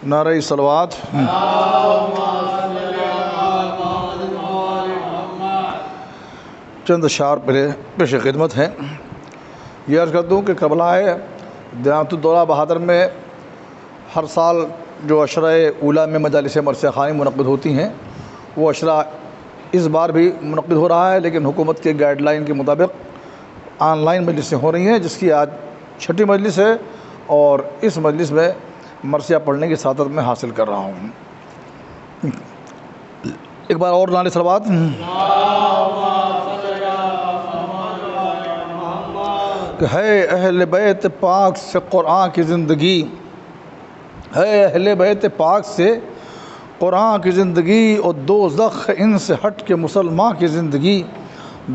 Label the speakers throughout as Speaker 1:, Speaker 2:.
Speaker 1: نعرہ صلوات۔ چند اشعار پیش خدمت ہیں۔ یہ عرض کرتا ہوں کہ کربلا دیانت الدولہ بہادر میں ہر سال جو عشرہ اولیٰ میں مجالس مرثیہ خوانی منعقد ہوتی ہیں، وہ عشرہ اس بار بھی منعقد ہو رہا ہے، لیکن حکومت کے گائیڈ لائن کے مطابق آن لائن مجلسیں ہو رہی ہیں، جس کی آج 6ٹھی مجلس ہے، اور اس مجلس میں مرثیہ پڑھنے کی سعادت میں حاصل کر رہا ہوں۔ ایک بار اور نعرہ صلوات۔ کہ ہے اہل بیت پاک سے قرآن کی زندگی، ہے اہل بیت پاک سے قرآن کی زندگی، اور دوزخ ان سے ہٹ کے مسلمان کی زندگی،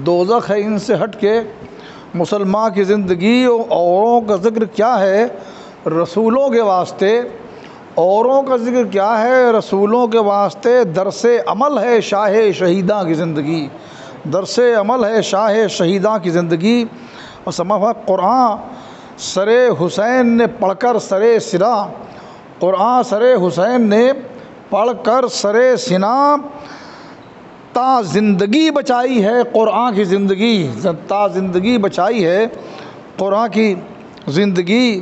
Speaker 1: دوزخ ہے ان سے ہٹ کے مسلمان کی زندگی۔ اور اوروں کا ذکر کیا ہے رسولوں کے واسطے، اوروں کا ذکر کیا ہے رسولوں کے واسطے، درس عمل ہے شاہ شہیداں کی زندگی، درس عمل ہے شاہ شہیداں کی زندگی۔ اور سماحہ قرآن سر حسین نے پڑھ کر سر سنا، قرآن سر حسین نے پڑھ کر سر سنا، تا زندگی بچائی ہے قرآن کی زندگی، تا زندگی بچائی ہے قرآن کی زندگی۔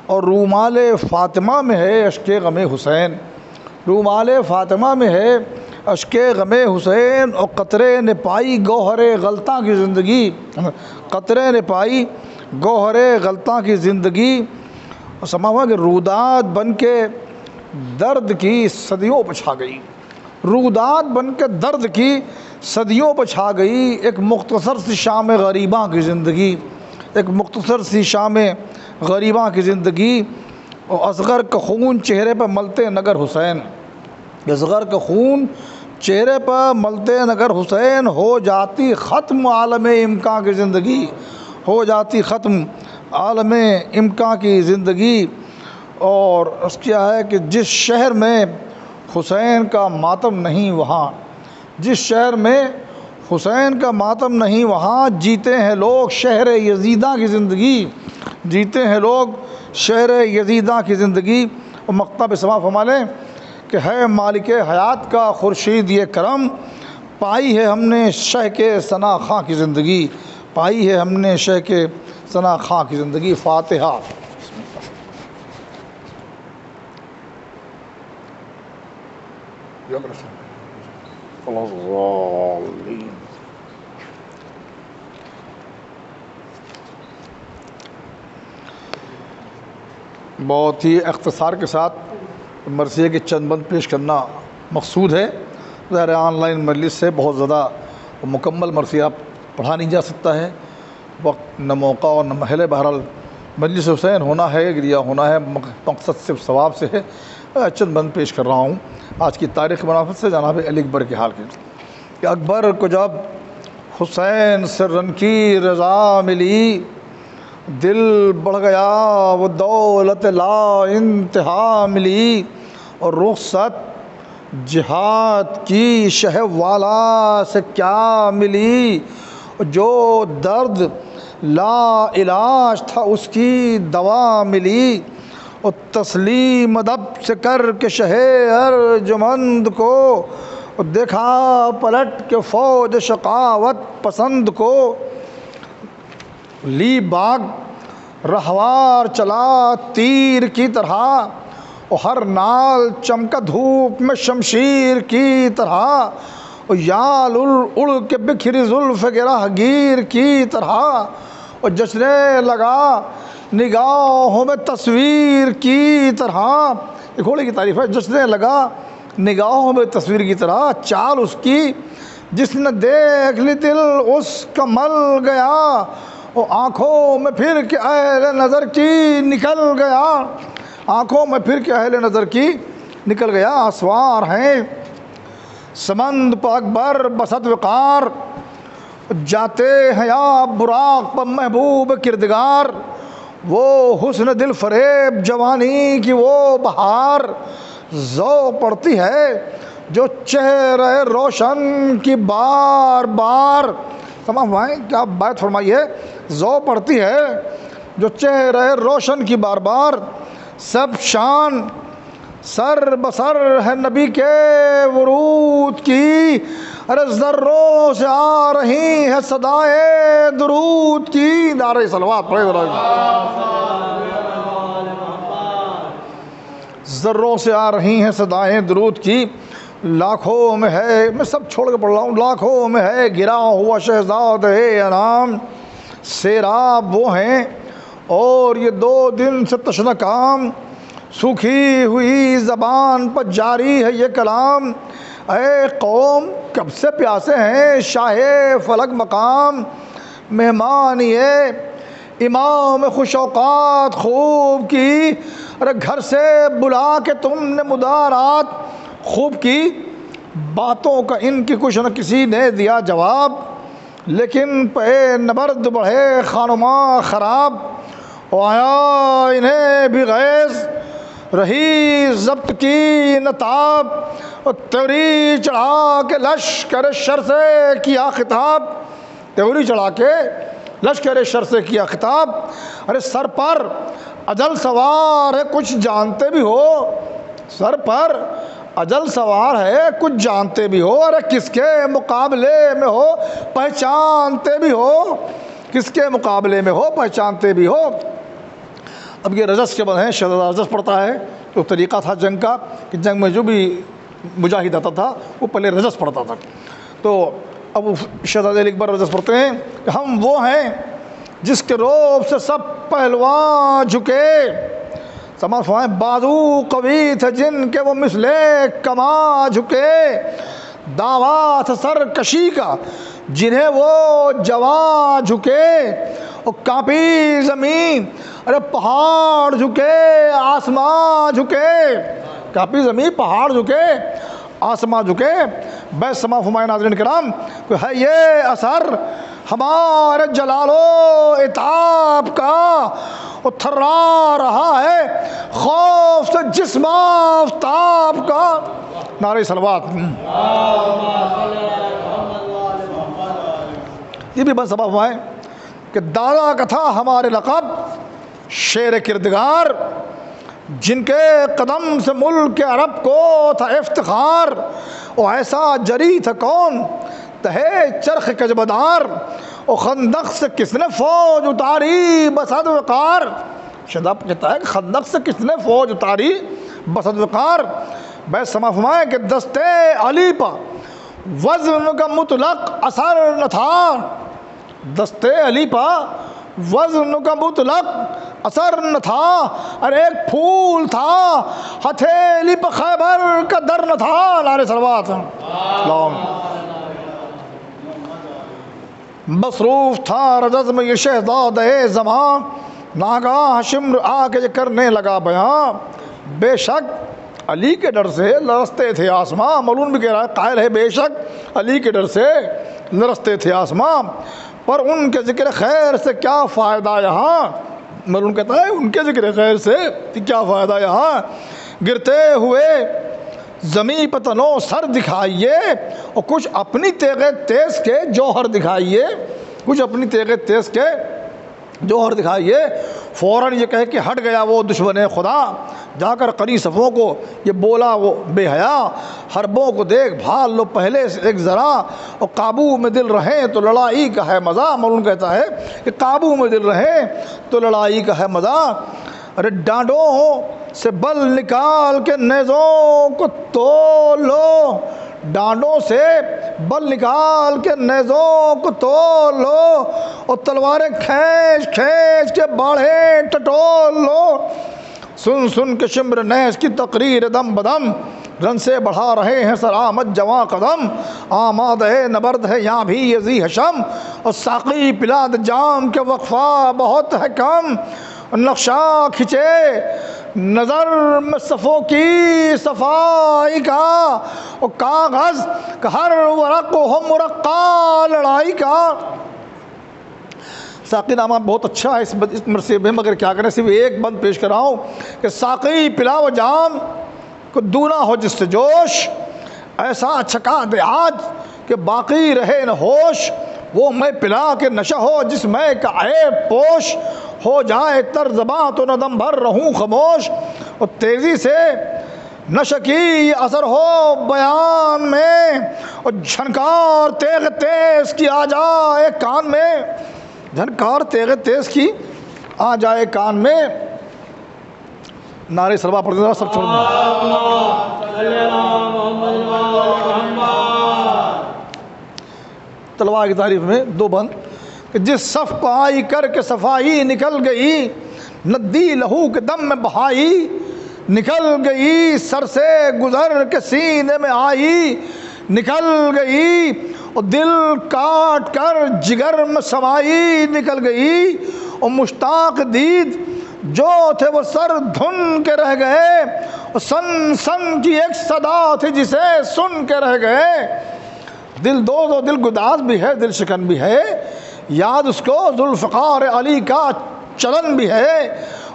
Speaker 1: اور رومال فاطمہ میں ہے اشک غم حسین، رومال فاطمہ میں ہے اشک غم حسین، اور قطرے نے پائی گوہر غلطاں کی زندگی، قطرے نے پائی گوہر غلطاں کی زندگی۔ اور سماوا کہ رودات بن کے درد کی صدیوں پہ چھا گئی، رودات بن کے درد کی صدیوں پہ چھا گئی، ایک مختصر سی شام غریباں کی زندگی، ایک مختصر سی شام غریباں کی زندگی۔ اور اصغر کا خون چہرے پہ ملتے نگر حسین، اصغر کا خون چہرے پہ ملتے نگر حسین، ہو جاتی ختم عالم امکان کی زندگی، ہو جاتی ختم عالم امکان کی زندگی۔ اور اس کیا ہے کہ جس شہر میں حسین کا ماتم نہیں وہاں، جس شہر میں حسین کا ماتم نہیں وہاں، جیتے ہیں لوگ شہر یزیداں کی زندگی، جیتے ہیں لوگ شہر یزیداں کی زندگی۔ اور مقطع پہ سماع فرما لیں کہ ہے مالک حیات کا خورشید یہ کرم، پائی ہے ہم نے شہ کے ثنا خاں کی زندگی، پائی ہے ہم نے شہ کے ثنا خاں کی زندگی۔ فاتحہ۔ بہت ہی اختصار کے ساتھ مرثیے کے چند بند پیش کرنا مقصود ہے۔ ظاہر آن لائن مجلس سے بہت زیادہ مکمل مرثیہ پڑھا نہیں جا سکتا ہے، وقت نہ موقع اور نہ محل، بہرحال مجلس حسین ہونا ہے، گریا ہونا ہے، مقصد صرف ثواب سے ہے۔ چند بند پیش کر رہا ہوں آج کی تاریخ کی مناسبت سے جناب علی اکبر کے حال کے، کہ اکبر کو جب حسین سے رن کی رضا ملی، دل بڑھ گیا وہ دولت لا انتہا ملی، اور رخصت جہاد کی شہ والا سے کیا ملی، جو درد لا علاج تھا اس کی دوا ملی، اور تسلیم ادب سے کر کے شہ ارجمند کو، دیکھا پلٹ کے فوج شقاوت پسند کو، لی باغ رہوار چلا تیر کی طرح، اور ہر نال چمکا دھوپ میں شمشیر کی طرح، اور یال اڑ کے بکھری زلف گرہ گیر کی طرح، اور جشنے لگا نگاہوں میں تصویر کی طرح۔ ایک گھوڑے کی تعریف ہے، جشنے لگا نگاہوں میں تصویر کی طرح، چال اس کی جس نے دیکھ لی دل اس کا مل گیا، اور آنکھوں میں پھر کے اہل نظر کی نکل گیا، آنکھوں میں پھر کے اہل نظر کی نکل گیا۔ اسوار ہیں سمند پہ اکبر بسط وقار، جاتے ہیں یا براق پر محبوب کردگار، وہ حسن دل فریب جوانی کی وہ بہار، ذوق پڑتی ہے جو چہرہ روشن کی بار بار۔ تمام بھائی کیا بات فرمائی ہے، ذوق پڑتی ہے جو چہرہ روشن کی بار بار، سب شان سر بسر ہے نبی کے ورود کی، ارے ذروں سے آ رہی ہے صدائے درود کی۔ نعرہ صلوات پڑھے ذرا۔ ذروں سے آ رہی ہیں صدائیں درود کی، لاکھوں میں ہے، میں سب چھوڑ کے پڑھ رہا ہوں، لاکھوں میں ہے گرا ہوا شہزاد ہے انام، سیراب وہ ہیں اور یہ 2 دن سے تشنہ کام، سوکھی ہوئی زبان پر جاری ہے یہ کلام، اے قوم کب سے پیاسے ہیں شاہ فلک مقام، مہمان یہ امام خوش اوقات خوب کی، ارے گھر سے بلا کے تم نے مدارات خوب کی، باتوں کا ان کی کچھ نہ کسی نے دیا جواب، لیکن پہ نبرد بڑھے خانماں خراب، آیا انہیں بھی غیظ رہی ضبط کی نتاب، اور تیوری چڑھا کے لشکر شر سے کیا خطاب، تیوری چڑھا کے لشکر شر سے کیا خطاب، ارے سر پر اجل سوار ہے کچھ جانتے بھی ہو، سر پر اجل سوار ہے کچھ جانتے بھی ہو، ارے کس کے مقابلے میں ہو پہچانتے بھی ہو، کس کے مقابلے میں ہو پہچانتے بھی ہو۔ اب یہ رجس کے بعد ہیں، شہزادہ رجس پڑھتا ہے، تو طریقہ تھا جنگ کا کہ جنگ میں جو بھی مجاہد آتا تھا وہ پہلے رجس پڑھتا تھا، تو اب شہزادہ علی اکبر رجس پڑھتے ہیں کہ ہم وہ ہیں جس کے روب سے سب پہلوان جھکے، سمجھ فرمائیں بازو قوی تھے جن کے وہ مثل کما جھکے، دعویٰ تھا سرکشی کا جنہیں وہ جوان جھکے، اور کانپی زمین ارے پہاڑ جھکے آسمان جھکے، کانپی زمین پہاڑ جھکے آسمان جھکے۔ بے سما فرمائے ناظرین کرام کہ ہے یہ اثر ہمارے جلال و عتاب کا، وہ تھرا رہا ہے خوف سے جسم آفتاب کا۔ نعرہ صلوات۔ یہ بھی بس سبب ہوا ہے کہ دادا کا تھا ہمارے لقب شیر کردگار، جن کے قدم سے ملک عرب کو تھا افتخار، وہ ایسا جری تھا کون تہے چرخ کجبدار، اور خندق سے کس نے فوج اتاری بسد وقار، شداب کہتا ہے کہ خندق سے کس نے فوج اتاری بسد وقار۔ بے سما فرمائے کہ دستے علی پا وزن کا مطلق اثر نہ تھا، دستے علی پا وزن کا مطلق اثر نہ تھا، اور ایک پھول تھا ہتھیلی پہ خیبر کا در نہ تھا۔ نعرہ صلوات۔ مصروف تھا رجز میں یہ شہزادہ زمان، ناگاہ شمر آ کے یہ کرنے لگا بیان، بے شک علی کے ڈر سے لرزتے تھے آسمان، مولون بھی کہہ رہا ہے قائل ہے بے شک علی کے ڈر سے لرزتے تھے آسمان، پر ان کے ذکر خیر سے کیا فائدہ یہاں، مولون کہتا ہے ان کے ذکر خیر سے کیا فائدہ یہاں، گرتے ہوئے زمیں پہ تنو سر دکھائیے، اور کچھ اپنی تیغ تیز کے جوہر دکھائیے، کچھ اپنی تیغ تیز کے جوہر دکھائیے۔ فوراً یہ کہہ کہ ہٹ گیا وہ دشمن خدا، جا کر قری صفوں کو یہ بولا وہ بے حیا، حربوں کو دیکھ بھال لو پہلے سے ایک ذرا، اور قابو میں دل رہیں تو لڑائی کا ہے مزہ۔ مولون کہتا ہے کہ قابو میں دل رہیں تو لڑائی کا ہے مزہ، ارے ڈانڈوں سے بل نکال کے نیزوں کو تول لو، ڈانڈوں سے بل نکال کے نیزوں کو تول لو، اور تلواریں کھینچ کھینچ کے باڑھیں ٹٹول لو، سن سن کے شمر نیز کی تقریر دم بدم، رن سے بڑھا رہے ہیں سلامت جواں قدم، آماد ہے نبرد ہے یہاں بھی یہ ذی حشم، اور ساقی پلاد جام کے وقفہ بہت ہے کم، نقشہ کھچے نظر میں صفوں کی صفائی کا، اور کاغذ کا ہر ورق ہو مرقع لڑائی کا۔ ساقی نامہ بہت اچھا ہے اس مرثیے میں، مگر کیا کریں صرف ایک بند پیش کر رہا ہوں کہ ساقی پلا و جام کو دونا ہو جس سے جوش، ایسا چھکا دے آج کہ باقی رہے نہ ہوش، وہ میں پلا کے نشہ ہو جس میں کا عیب پوش، ہو جائے تر زباں تو نہ دم بھر رہوں خاموش، اور تیزی سے نشکی یہ اثر ہو بیان میں، اور جھنکار تیغ تیز کی آ جائے کان میں، جھنکار تیغ تیز کی آ جائے کان میں۔ نعرہ سلوات پڑھتے ہیں سب چھوڑ دیں۔ تلوار کی تعریف میں دو بند کہ جس صف کو آئی کر کے صفائی نکل گئی، ندی لہو کے دم میں بہائی نکل گئی، سر سے گزر کے سینے میں آئی نکل گئی، اور دل کاٹ کر جگر میں سمائی نکل گئی، اور مشتاق دید جو تھے وہ سر دھن کے رہ گئے، اور سن سن کی ایک صدا تھی جسے سن کے رہ گئے۔ دل دوز و دل گداز بھی ہے، دل شکن بھی ہے، یاد اس کو ذوالفقار علی کا چلن بھی ہے،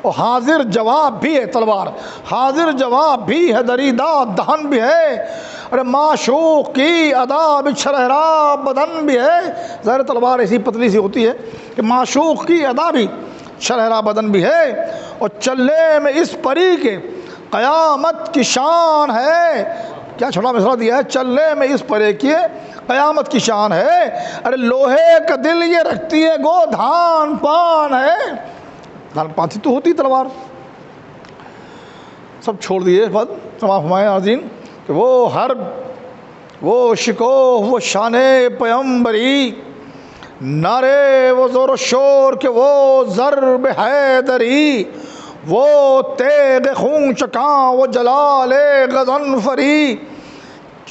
Speaker 1: اور حاضر جواب بھی ہے تلوار، حاضر جواب بھی ہے، دریدہ دہن بھی ہے، ارے معشوق کی ادا بھی شرحرا بدن بھی ہے۔ ظاہر تلوار ایسی پتلی سی ہوتی ہے کہ معشوق کی ادا بھی شرحرا بدن بھی ہے، اور چلنے میں اس پری کے قیامت کی شان ہے۔ کیا چھوٹا مصرع دیا ہے، چلنے میں اس پرے کی قیامت کی شان ہے، ارے لوہے کا دل یہ رکھتی ہے گو دھان پان ہے۔ دھان پان سی تو ہوتی تلوار۔ سب چھوڑ دیے بد تمام ہمارے عظیم کہ وہ حرب، وہ شکوہ، وہ شان پیمبری، نعرے وہ زور و شور کہ وہ ضرب حیدری، وہ تیغ خون چکاں وہ جلال غضنفری۔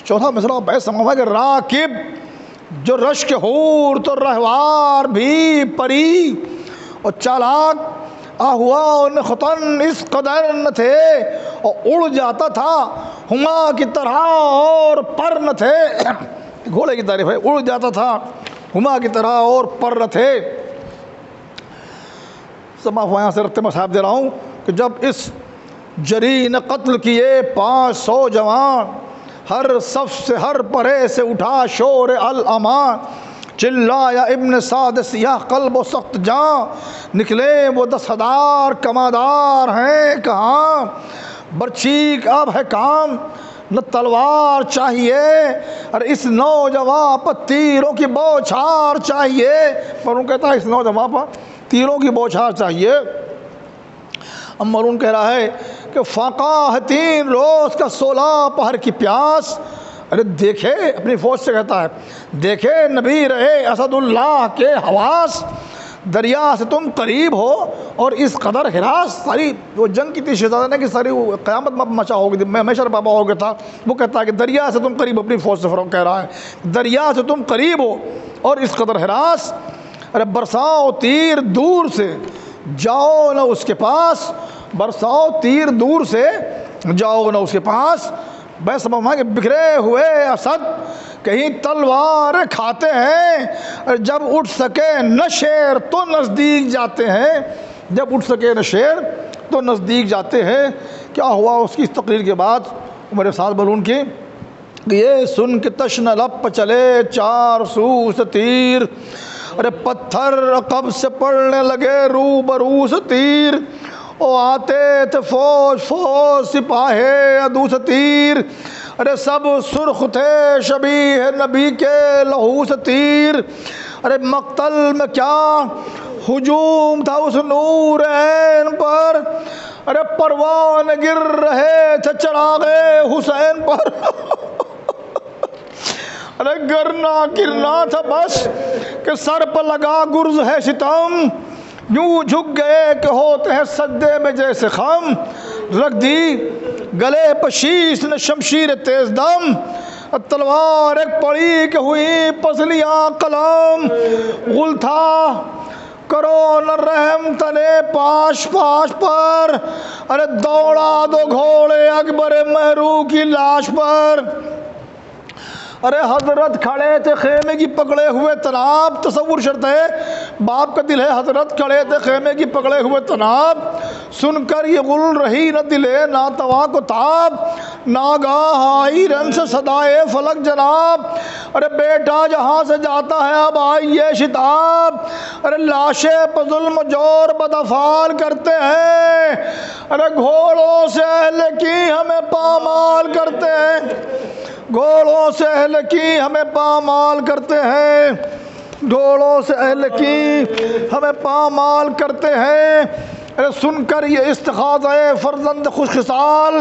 Speaker 1: چوتھا مصرع بحث سماں کہ راکب جو رشک حور تو رہوار بھی پری، اور چالاک آہوا نختن اس قدر نہ تھے، اور اڑ جاتا تھا ہما کی طرح اور پر نہ تھے۔ گھوڑے کی تعریف ہے، اڑ جاتا تھا ہما کی طرح اور پر نہ تھے۔ سماں یہاں سے رتبہ صاحب دے رہا ہوں کہ جب اس جری نے قتل کیے 500 جوان، ہر صف سے ہر پرے سے اٹھا شور الامان، چلایا ابن سعد سیاہ قلب و سخت جاں، نکلے وہ 10,000 کمادار ہیں کہاں، برچیک اب ہے کام نہ تلوار چاہیے، اور اس نوجوان پر تیروں کی بوچھار چاہیے۔ مرون کہتا ہے اس نوجوان پر تیروں کی بوچھار چاہیے۔ اب مرون کہہ رہا ہے کہ فاقہ ہے 3 روز کا 16 پہر کی پیاس، ارے دیکھے اپنی فوج سے کہتا ہے، دیکھے نبی رہے اسد اللہ کے حواس، دریا سے تم قریب ہو اور اس قدر ہراس۔ ساری وہ جنگ کی تھی شہزادہ نے کہ ساری قیامت مچا ہوگی، میں ہمیشہ بابا ہو گیا تھا، وہ کہتا ہے کہ دریا سے تم قریب، اپنی فوج سے فروغ کہہ رہا ہے، دریا سے تم قریب ہو اور اس قدر ہراس، ارے برساؤ تیر دور سے جاؤ نہ اس کے پاس، برساؤ تیر دور سے جاؤ نہ اس کے پاس۔ بس سمجھا کہ بکھرے ہوئے اسد کہیں تلوار کھاتے ہیں، جب اٹھ سکے نہ شیر تو نزدیک جاتے ہیں، جب اٹھ سکے نہ شیر تو نزدیک جاتے ہیں۔ کیا ہوا اس کی اس تقریر کے بعد عمر سعد بلون کی، یہ سن کے تشنہ لب پہ چلے 4 سو سے تیر، ارے پتھر عقب سے پڑنے لگے رو برو سے تیر، او آتے تھے فوج فوج سپاہے عدو سے تیر، ارے سب سرخ تھے شبیہ نبی کے لہو سے تیر، ارے مقتل میں کیا ہجوم تھا اس نور عین پر، ارے پروان گر رہے تھے چراغ حسین پر، ارے گرنا تھا بس کہ سر پر لگا گرز ہے ستم، یوں جھک گئے کہ ہوتے ہیں سجدے میں جیسے خم، رکھ دی گلے پہ شیش نے شمشیر تیز دم، تلوار ایک پڑی کہ ہوئی پسلیاں قلم، غل تھا کرو نہ رحم تنے پاش پاش پر، ارے دوڑا دو گھوڑے اکبر مہرو کی لاش پر، ارے حضرت کھڑے تھے خیمے کی پکڑے ہوئے تناب، تصور شرط ہے باپ کا دل ہے، حضرت کھڑے تھے خیمے کی پکڑے ہوئے تناب، سن کر یہ غل رہی نہ دلے ناتواں کو تاب، ناگاہ آئی رن سے صدائے فلک جناب، ارے بیٹا جہاں سے جاتا ہے اب آئیے شتاب، ارے لاشیں پہ ظلم جور بدافعال کرتے ہیں، ارے گھوڑوں سے اہل کی ہمیں پامال کرتے ہیں، گھوڑوں سے اہل کی ہمیں پامال کرتے ہیں، گھوڑوں سے اہل کی ہمیں پامال کرتے ہیں۔ ارے سن کر یہ استغاثہ فرزند خوش خصال،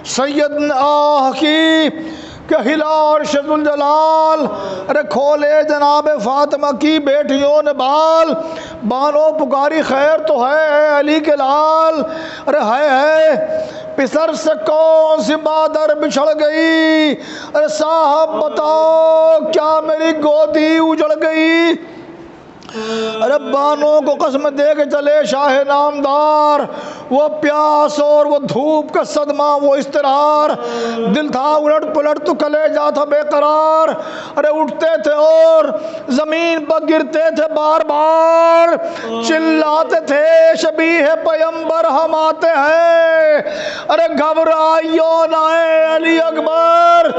Speaker 1: سید نے آہ کی کہ ہلا عرش ذوالجلال، ارے کھولے جناب فاطمہ کی بیٹیوں نے بال، بانو پکاری خیر تو ہے علی کے لال، ارے ہے پسر سے کون سی بادر بچھڑ گئی، ارے صاحب بتاؤ کیا میری گودی اجڑ گئی، ارے بانوں کو قسم دے کے چلے شاہ نامدار، وہ پیاس اور وہ دھوپ کا صدمہ وہ استرار، دل تھا الٹ پلٹ تو کلیجہ تھا بے قرار، ارے اٹھتے تھے اور زمین پر گرتے تھے بار بار، چلاتے تھے شبیہ پیمبر ہم آتے ہیں، ارے گھبرائیو نہ اے علی اکبر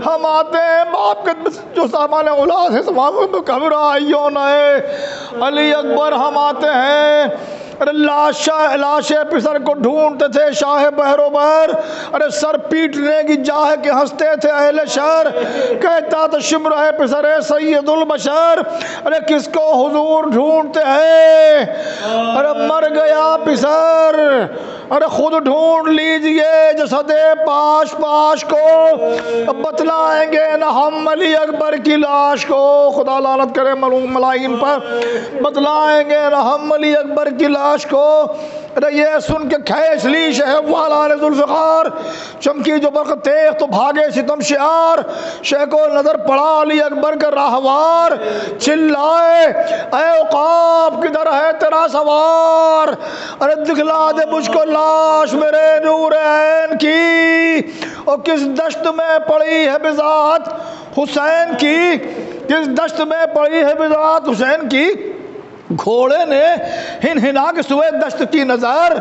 Speaker 1: ہم آتے ہیں، باپ کے جو سامان اولاد ہے گھبرائیو نہ اے علی اکبر ہم آتے ہیں، ارے لاشیں پسر کو ڈھونڈتے تھے شاہ بحر و بر، ارے سر پیٹنے کی جاہ کے ہنستے تھے اہل شہر، کہتا تو شمر ہے پسر سید البشر، ارے کس کو حضور ڈھونڈتے ہیں، ارے مر گیا پسر، ارے خود ڈھونڈ لیجئے جسد پاش پاش کو، بتلائیں گے نہ ہم علی اکبر کی لاش کو، خدا لعنت کرے ملائن پر، بتلائیں گے نہ ہم علی اکبر کی لاش کو، ارے یہ سن کے کھینچ لی شہب والا نے ذوالفقار، چمکی جو برق تیغ تو بھاگے ستم شعار، شہ کو نظر پڑا علی اکبر کا راہوار، چلائے اے عقاب کدھر ہے تیرا سوار، ارے دکھلا دے مجھ کو لاش میرے نور عین کی، اور کس دشت میں پڑی ہے بذات حسین کی، کس دشت میں پڑی ہے بذات حسین کی، گھوڑے نے ہن ہنا کے سوئے دشت کی نظر،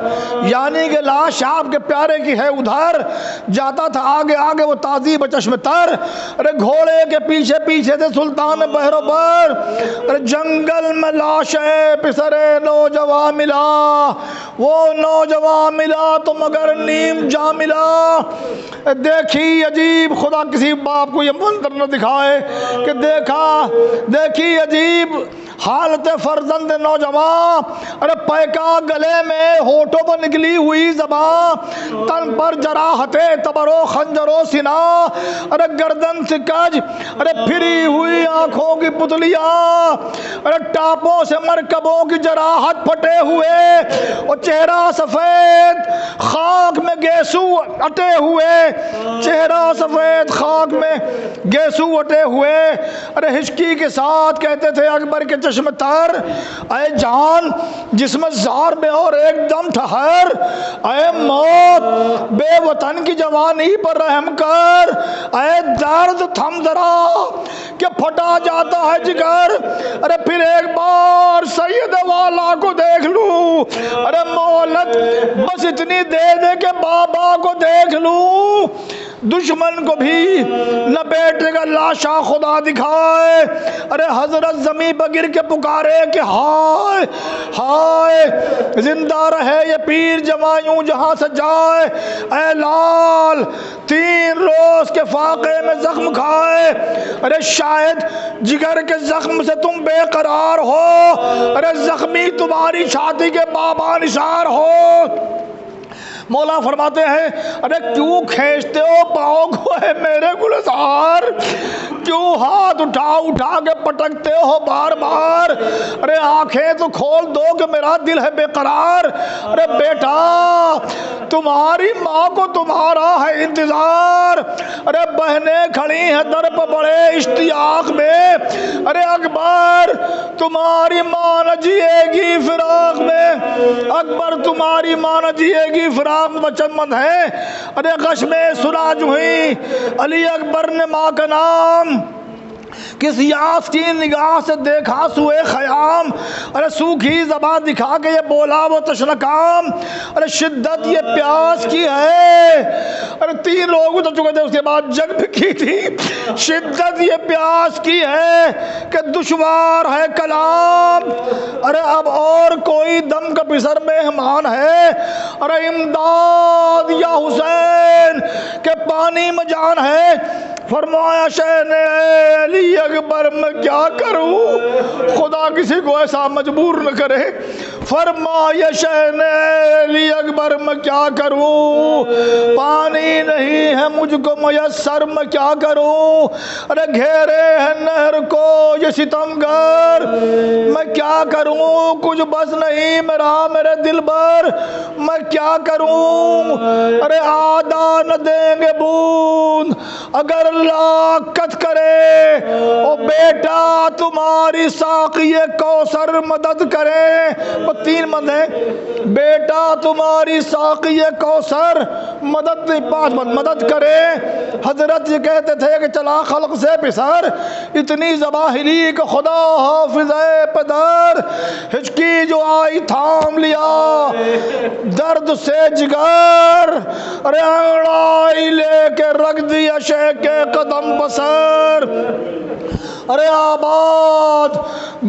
Speaker 1: یعنی کہ لاش آپ کے پیارے کی ہے ادھر، جاتا تھا آگے آگے وہ تہذیب چشم تر، ارے گھوڑے کے پیچھے پیچھے تھے سلطان بحر و بر، ارے جنگل میں لاش پسر نوجوان ملا، وہ نوجوان ملا تو مگر نیم جا ملا، دیکھی عجیب، خدا کسی باپ کو یہ منظر نہ دکھائے کہ دیکھی عجیب حالت فرزند نوجوان، ارے پیکا گلے میں ہونٹوں پر نکلی ہوئی زبان، تن پر جراحت تبر و خنجر و سنا، ارے گردن سے کج، ارے پھری ہوئی آنکھوں کی پتلیاں، ارے ٹاپوں سے مرکبوں کی جراحت پھٹے ہوئے، اور چہرہ سفید خاک میں گیسو اٹے ہوئے، چہرہ سفید خاک میں گیسو اٹے ہوئے، ارے ہچکی کے ساتھ کہتے تھے اکبر کے چشم تر، اے جان جسم زار میں اور ایک دم ٹھہر، اے موت بے وطن کی جوانی پر رحم کر، اے درد تھم ذرا کہ پھٹا جاتا ہے جگر، ارے پھر ایک بار سید والا کو دیکھ لوں، ارے مولت بس اتنی دے دے کہ بابا کو دیکھ لوں، دشمن کو بھی نہ بیٹے کا لاشا خدا دکھائے، ارے حضرت زمین پر گر کے پکارے کہ ہائے ہائے زندہ رہے یہ پیر جمایوں جہاں سے جائے، اے لال 3 روز کے فاقے میں زخم کھائے، ارے شاید جگر کے زخم سے تم بے قرار ہو، ارے زخمی تمہاری چھاتی کے بابا نثار ہو، مولا فرماتے ہیں ارے کیوں کھینچتے ہو پاؤں کو ہے میرے گلزار، کیوں ہاتھ اٹھا کے پٹکتے ہو بار بار، ارے آنکھیں تو کھول دو کہ میرا دل ہے بے قرار، ارے بیٹا تمہاری ماں کو تمہارا ہے انتظار، ارے بہنیں کھڑی ہیں در پہ بڑے اشتیاق میں، ارے اکبر تمہاری ماں نہ جیے گی فراق میں، اکبر تمہاری ماں نہ جیے گی فراق بچن مند ہے، ارے غش میں سنا جو ہی علی اکبر نے ماں کا نام کس یاس کی نگاہ سے دیکھا سوئے خیام، ارے سوکھی زبان دکھا کے یہ بولا وہ تشنکام، ارے شدت یہ پیاس کی ہے، ارے 3 لوگ اتر چکے تھے اس کے بعد جنگ بھی کی تھی، شدت یہ پیاس کی ہے کہ دشوار ہے کلام، ارے اب اور کوئی دم کا پسر مہمان ہے، ارے امداد یا حسین کہ پانی میں جان ہے، فرمایا شہن علی اکبر میں کیا کروں، خدا کسی کو ایسا مجبور نہ کرے، فرمایا شہن علی اکبر میں کیا کروں، پانی نہیں ہے مجھ کو میسر میں کیا کروں، ارے گھیرے ہیں نہر کو یہ ستمگر میں کیا کروں، کچھ بس نہیں میرا میرے دل بر میں کیا کروں، ارے آدھا نہ دیں گے بوند اگر لاکت کرے، او بیٹا تمہاری ساقی کوثر مدد کرے، وہ 3 مد ہیں، بیٹا تمہاری ساقی کوثر مدد 5 مد مدد کرے، حضرت یہ کہتے تھے کہ چلا خلق سے پسر، اتنی زباہلی کہ خدا حافظ اے پدر، ہچکی جو آئی تھام لیا درد سے جگر، ارے انگڑائی لے کے رکھ دیا شہ کے قدم بسر، ارے آباد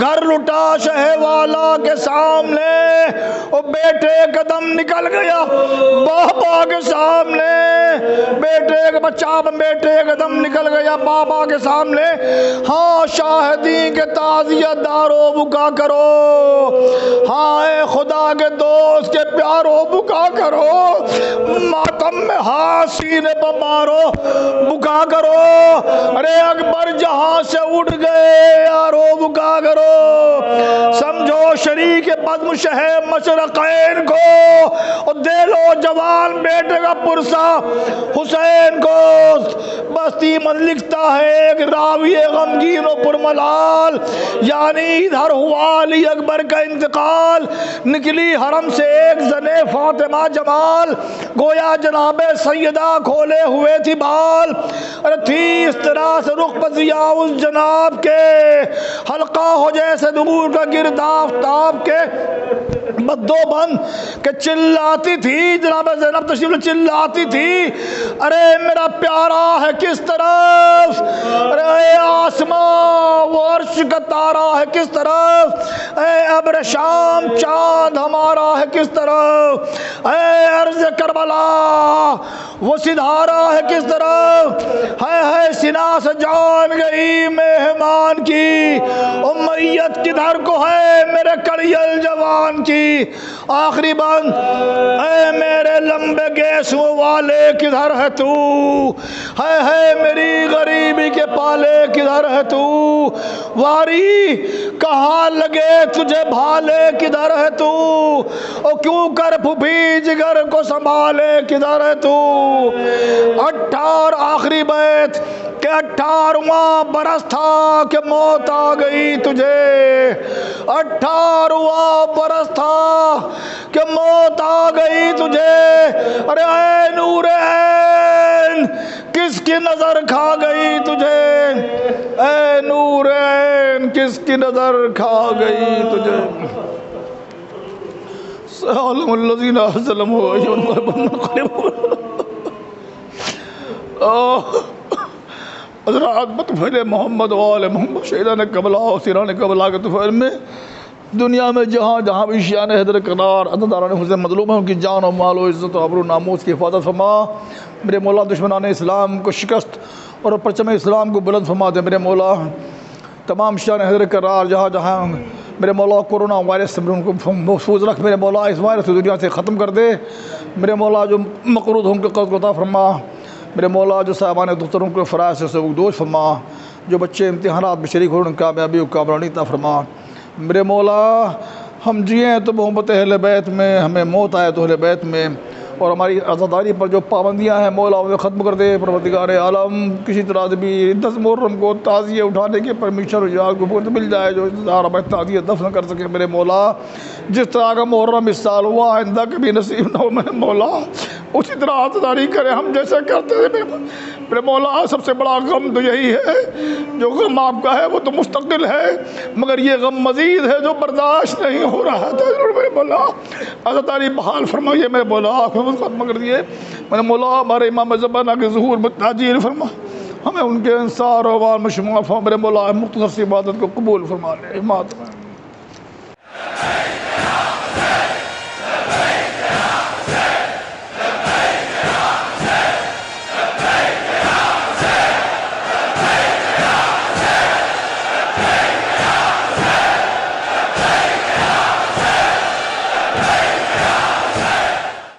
Speaker 1: گھر لٹا شہ والا کے سامنے، او بیٹے قدم نکل گیا بابا کے سامنے، بیٹے کا بچہ بیٹے قدم نکل گیا بابا کے سامنے، ہاں شاہدین کے تعزیت دارو بکا کرو، ہاں خدا کے دوست کے پیارو بکا کرو، ماتم میں ہاتھ سینے پر مارو بکا کرو، ارے اکبر جہاں سے اٹھ گئے یارو بکا کرو، سمجھو شریک بدم شہ مشرقین کو، اور دے لو جوان بیٹے کا پرسا حسین کو، بستی من لکھتا ہے ایک راوی غمگین و پرملال، یعنی ادھر ہوا علی اکبر کا انتقال، نکلی حرم سے ایک زنے فاطمہ جمال، گویا جناب سیدہ کھولے ہوئے تھی بال، ارے تھی اس طرح سے رخ پذیا اس جناب کے، حلقہ ہو جیسے دور کا گرد آفتاب کے، بدو بند کہ چلاتی تھی جناب زینب تشریف چلاتی تھی، ارے میرا پیارا ہے کس طرف، ارے آسمان وہ عرش کا تارا ہے کس طرف، اے ابر شام چاند ہمارا ہے کس طرف، اے عرض کربلا وہ ستارہ ہے کس طرف، ہے سنا سے جان گئی مہمان کی، امیت کدھر کو ہے میرے کڑیل جوان کی، آخری بند اے میرے لمبے گیسوں والے کدھر ہے تو، ہے میری غریبی کے پالے کدھر ہے تو، واری کہاں لگے تجھے بھالے کدھر ہے تو، او کیوں کر پھوپھی جگر کو سنبھالے کدھر ہے تو، 18 آخری بیت کہ 18واں برس تھا کہ موت آ گئی تجھے، 18واں برس تھا کہ موت آ گئی تجھے، ارے اے نور عین کس کی نظر کھا گئی تجھے، اے نور عین کس کی نظر کھا گئی تجھے، سالم الذین ظلموا حضرات بطفیل محمد و آل محمد شہیدان کربلا و سیران کربلا کے طفیل میں دنیا میں جہاں جہاں بھی شیعان حیدر کرار عدداران حسین مظلوم ہیں، ان کی جان و مال و عزت و عبر و ناموس کی حفاظت فرما، میرے مولا دشمنان اسلام کو شکست اور پرچم اسلام کو بلند فرما دے، میرے مولا تمام شیعان حیدر کرار جہاں جہاں میرے مولا کورونا وائرس سے ان کو محفوظ رکھ، میرے مولا اس وائرس کو دنیا سے ختم کر دے، میرے مولا جو مقروض ہوں کے قرض کو عطا فرما، میرے مولا جو صاحبان دختروں کو فرائض سے دوش فرما، جو بچے امتحانات میں شریک ہو ان کامیابی و کامرانی عطا فرما، میرے مولا ہم جئیں تو محبت اہل بیت میں، ہمیں موت آئے تو اہل بیت میں، اور ہماری عزاداری پر جو پابندیاں ہیں مولا انہیں ختم کر دے پروردگار عالم۔ کسی طرح سے بھی 10 محرم کو تعزیہ اٹھانے کے پرمیشن اور اجازت کو بہت مل جائے، جو انتظار ہمیں تعزیہ دفن کر سکے میرے مولا۔ جس طرح کا محرم اس سال ہوا آئندہ کبھی نصیب نہ ہو میرے مولا، اسی طرح عزاداری کرے ہم جیسے کرتے تھے میرے مولا۔ سب سے بڑا غم تو یہی ہے، جو غم آپ کا ہے وہ تو مستقل ہے، مگر یہ غم مزید ہے جو برداشت نہیں ہو رہا تھا میرے مولا۔ عزاداری بحال فرمائیے میرے مولا، ختم کر دیے میرے مولا۔ ہمارے امام زمانہ کے ظہور میں تاجیل فرما، ہمیں ان کے انصار و امان میں شمار فرما میرے مولا۔ مختصر سی عبادت کو قبول فرما لے، حمایت میں